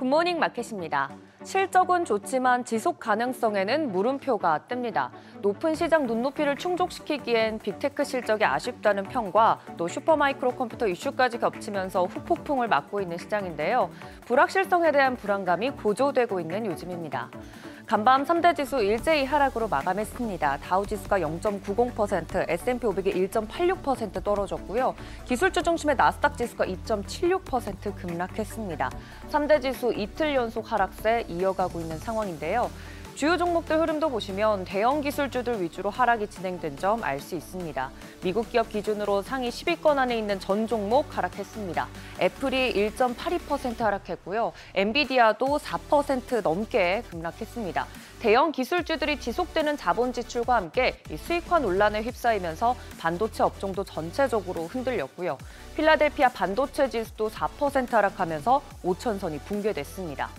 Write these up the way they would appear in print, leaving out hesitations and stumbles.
굿모닝 마켓입니다. 실적은 좋지만 지속 가능성에는 물음표가 뜹니다. 높은 시장 눈높이를 충족시키기엔 빅테크 실적이 아쉽다는 평과 또 슈퍼마이크로 컴퓨터 이슈까지 겹치면서 후폭풍을 맞고 있는 시장인데요. 불확실성에 대한 불안감이 고조되고 있는 요즘입니다. 간밤 3대 지수 일제히 하락으로 마감했습니다. 다우지수가 0.90%, S&P 500이 1.86% 떨어졌고요. 기술주 중심의 나스닥 지수가 2.76% 급락했습니다. 3대 지수 이틀 연속 하락세 이어가고 있는 상황인데요. 주요 종목들 흐름도 보시면 대형 기술주들 위주로 하락이 진행된 점 알 수 있습니다. 미국 기업 기준으로 상위 10위권 안에 있는 전 종목 하락했습니다. 애플이 1.82% 하락했고요. 엔비디아도 4% 넘게 급락했습니다. 대형 기술주들이 지속되는 자본 지출과 함께 수익화 논란에 휩싸이면서 반도체 업종도 전체적으로 흔들렸고요. 필라델피아 반도체 지수도 4% 하락하면서 5천선이 붕괴됐습니다.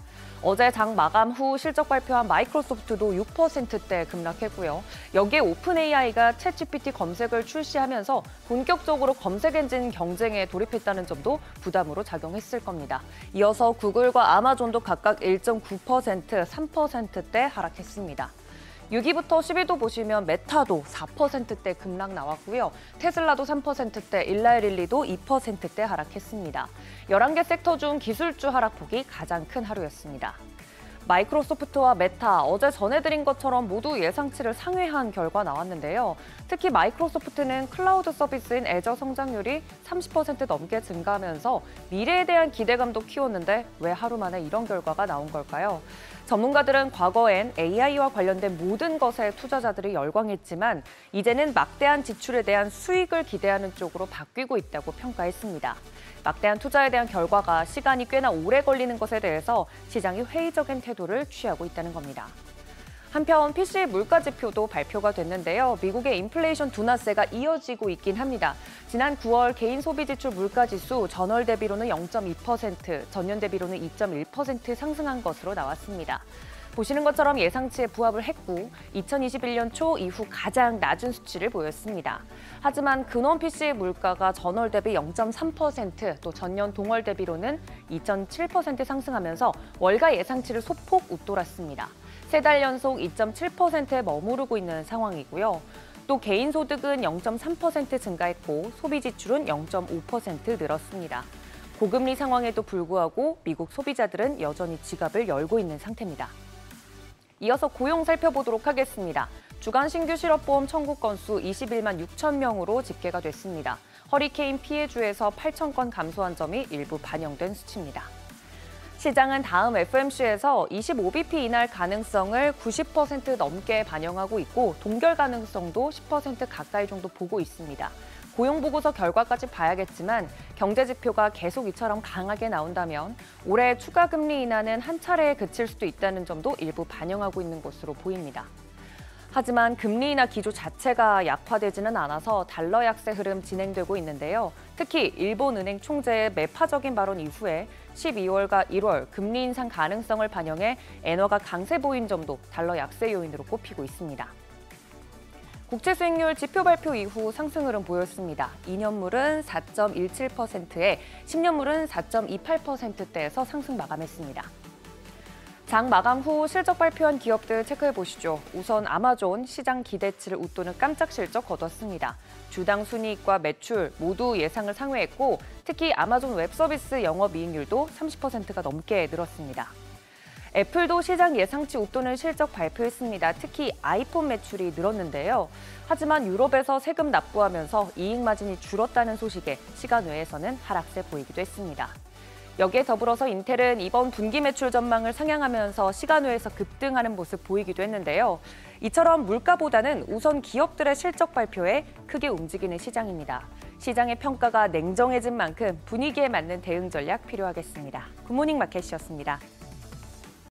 어제 장 마감 후 실적 발표한 마이크로소프트도 6%대 급락했고요. 여기에 오픈AI가 챗GPT 검색을 출시하면서 본격적으로 검색 엔진 경쟁에 돌입했다는 점도 부담으로 작용했을 겁니다. 이어서 구글과 아마존도 각각 1.9%, 3%대 하락했습니다. 6위부터 10위도 보시면 메타도 4%대 급락 나왔고요. 테슬라도 3%대, 일라이릴리도 2%대 하락했습니다. 11개 섹터 중 기술주 하락폭이 가장 큰 하루였습니다. 마이크로소프트와 메타, 어제 전해드린 것처럼 모두 예상치를 상회한 결과 나왔는데요. 특히 마이크로소프트는 클라우드 서비스인 애저 성장률이 30% 넘게 증가하면서 미래에 대한 기대감도 키웠는데 왜 하루 만에 이런 결과가 나온 걸까요? 전문가들은 과거엔 AI와 관련된 모든 것에 투자자들이 열광했지만 이제는 막대한 지출에 대한 수익을 기대하는 쪽으로 바뀌고 있다고 평가했습니다. 막대한 투자에 대한 결과가 시간이 꽤나 오래 걸리는 것에 대해서 시장이 회의적인 태도를 취하고 있다는 겁니다. 한편 PC 물가 지표도 발표가 됐는데요. 미국의 인플레이션 둔화세가 이어지고 있긴 합니다. 지난 9월 개인 소비 지출 물가 지수 전월 대비로는 0.2%, 전년 대비로는 2.1% 상승한 것으로 나왔습니다. 보시는 것처럼 예상치에 부합을 했고 2021년 초 이후 가장 낮은 수치를 보였습니다. 하지만 근원 PC 물가가 전월 대비 0.3%, 또 전년 동월 대비로는 2.7% 상승하면서 월가 예상치를 소폭 웃돌았습니다. 세 달 연속 2.7%에 머무르고 있는 상황이고요. 또 개인 소득은 0.3% 증가했고 소비 지출은 0.5% 늘었습니다. 고금리 상황에도 불구하고 미국 소비자들은 여전히 지갑을 열고 있는 상태입니다. 이어서 고용 살펴보도록 하겠습니다. 주간 신규 실업보험 청구 건수 21만 6천 명으로 집계가 됐습니다. 허리케인 피해주에서 8천 건 감소한 점이 일부 반영된 수치입니다. 시장은 다음 FOMC에서 25bp 인할 가능성을 90% 넘게 반영하고 있고 동결 가능성도 10% 가까이 정도 보고 있습니다. 고용보고서 결과까지 봐야겠지만 경제 지표가 계속 이처럼 강하게 나온다면 올해 추가 금리 인하는 한 차례에 그칠 수도 있다는 점도 일부 반영하고 있는 것으로 보입니다. 하지만 금리 인하 기조 자체가 약화되지는 않아서 달러 약세 흐름 진행되고 있는데요. 특히 일본은행 총재의 매파적인 발언 이후에 12월과 1월 금리 인상 가능성을 반영해 엔화가 강세 보인 점도 달러 약세 요인으로 꼽히고 있습니다. 국채 수익률 지표 발표 이후 상승 흐름 보였습니다. 2년물은 4.17%에 10년물은 4.28%대에서 상승 마감했습니다. 장 마감 후 실적 발표한 기업들 체크해 보시죠. 우선 아마존 시장 기대치를 웃도는 깜짝 실적 거뒀습니다. 주당 순이익과 매출 모두 예상을 상회했고 특히 아마존 웹서비스 영업이익률도 30%가 넘게 늘었습니다. 애플도 시장 예상치 웃도는 실적 발표했습니다. 특히 아이폰 매출이 늘었는데요. 하지만 유럽에서 세금 납부하면서 이익 마진이 줄었다는 소식에 시간 외에서는 하락세 보이기도 했습니다. 여기에 더불어서 인텔은 이번 분기 매출 전망을 상향하면서 시간 외에서 급등하는 모습 보이기도 했는데요. 이처럼 물가보다는 우선 기업들의 실적 발표에 크게 움직이는 시장입니다. 시장의 평가가 냉정해진 만큼 분위기에 맞는 대응 전략 필요하겠습니다. 굿모닝 마켓이었습니다.